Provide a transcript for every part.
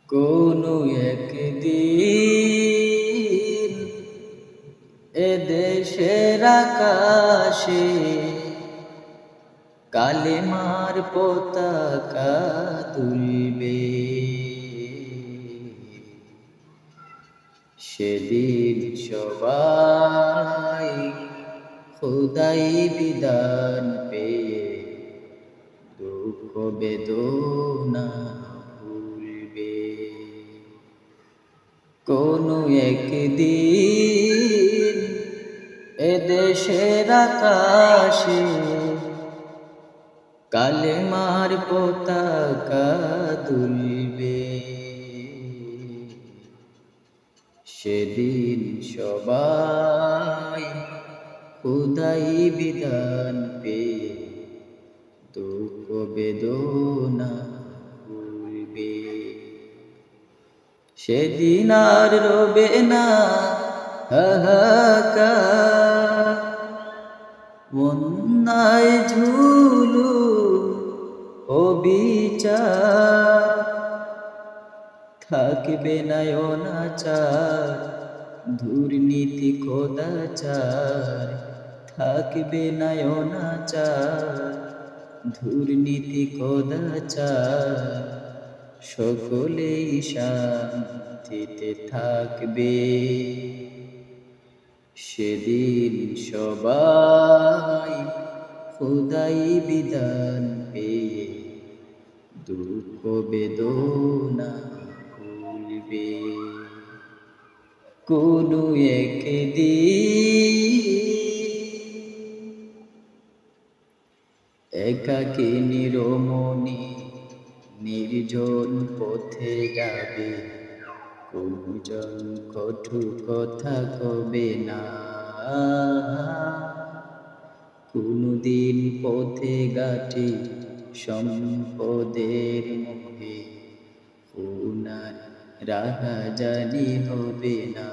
কোনো একদিন এদেশের আকাশে কালেমার পতাকা তুলবে। সেদিন সবাই খোদাই বিধান পেয়ে দুঃখ বেদনা ভুলবে। কোনো একদিন এদেশের আকাশে কালেমার পতাকা দুলবে। সেদিন সবাই খোদাই বিধান পেয়ে দুঃখ বেদনা ভুলবে। সেদিন আর রবে না হাহাকার, অন্যায় ঝুলু অবিচার, থাকবে না অনাচার দুর্নীতি খোদাচার, থাকবে না অনাচার দুর্নীতি খোদাচার, সকলেই শান্তিতে থাকবে। সেদিন সবাই খোদাই বিধান পেয়ে দুঃখ বেদনা ভুলবে। কোনো একদিন একাকিনী রমণী নির্জন পথে যাবে, কোনজন কটু কথা কবে না। কোনদিন পথে ঘাটে সম্পদের মুখে, উনার রাহাজানি হবে না।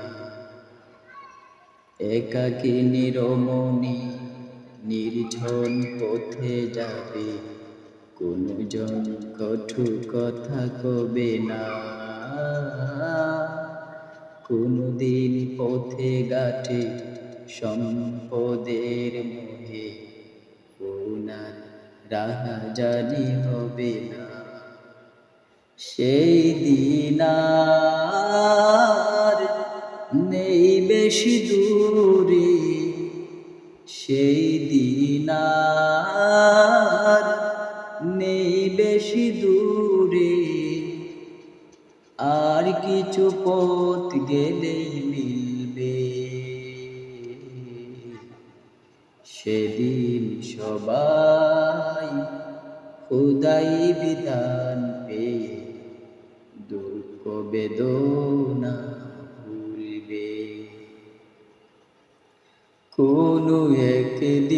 একাকিনী রমণী নির্জন পথে যাবে, কোনজন কটু কথা কবে না। কোনদিন পথে ঘাটে সম্পদের মোহে, উনার রাহাজানি হবে না। সেই দিন আর নেই বেশি দূরে, সেই দিন আর নেই বেশি দূরে, আর কিছু পথ গেলেই মিলবে। সেদিন সবাই খোদাই বিধান পেয়ে দুঃখ বেদনা ভুলবে। কোনো একদিন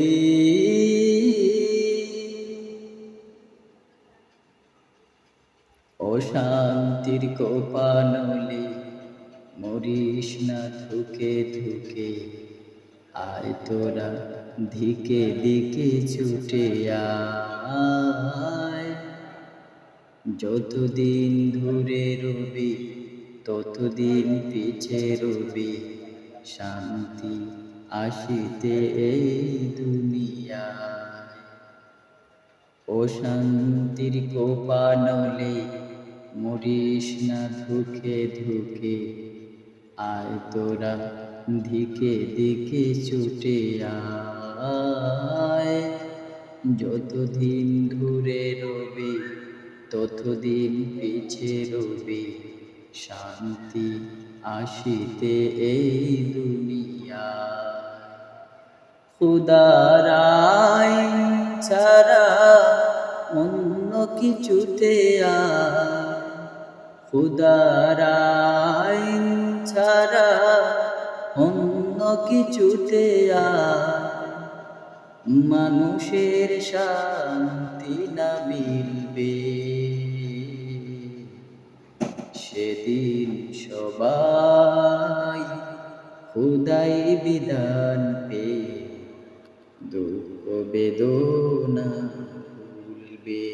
অশান্তির কোপানলে মরিস না ধুকে ধুকে, আয় তোরা ধিকে দিকে ছুটে আয়। যতদিন ধরে রবি ততদিন পিছে রবি, শান্তি আসিতে এই দুনিয়ায়। অশান্তির কোপানলে মরিস না ধুকে ধুকে, আয় তোরা ধিকে দিকে ছুটে আয়। যতদিন ধরে রবি ততদিন পিছে রবি, শান্তি আসিতে এই দুনিয়ায়। খোদার আইন ছাড়া অন্য কিছুতে আয়, খোদার আইন ছাড়া অন্য কিছুতে আয়। মানুষের শান্তি না মিলবে, সেদিন সবাই খোদাই বিধান পেয়ে দুঃখ বেদনা ভুলবে।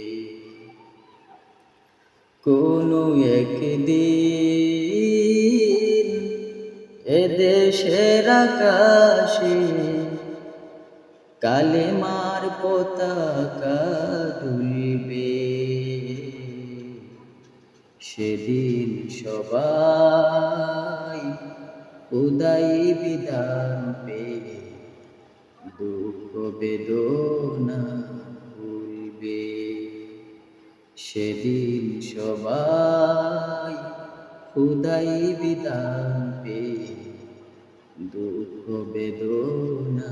কোনো একদিন এদেশের আকাশে কালেমার পতাকা দুলবে, সেদিন সবাই খোদাই বিধান পেয়ে দুঃখ বেদনা ভুলবে। সেদিন সবাই খোদাই বিধান পেয়ে দুঃখ বেদনা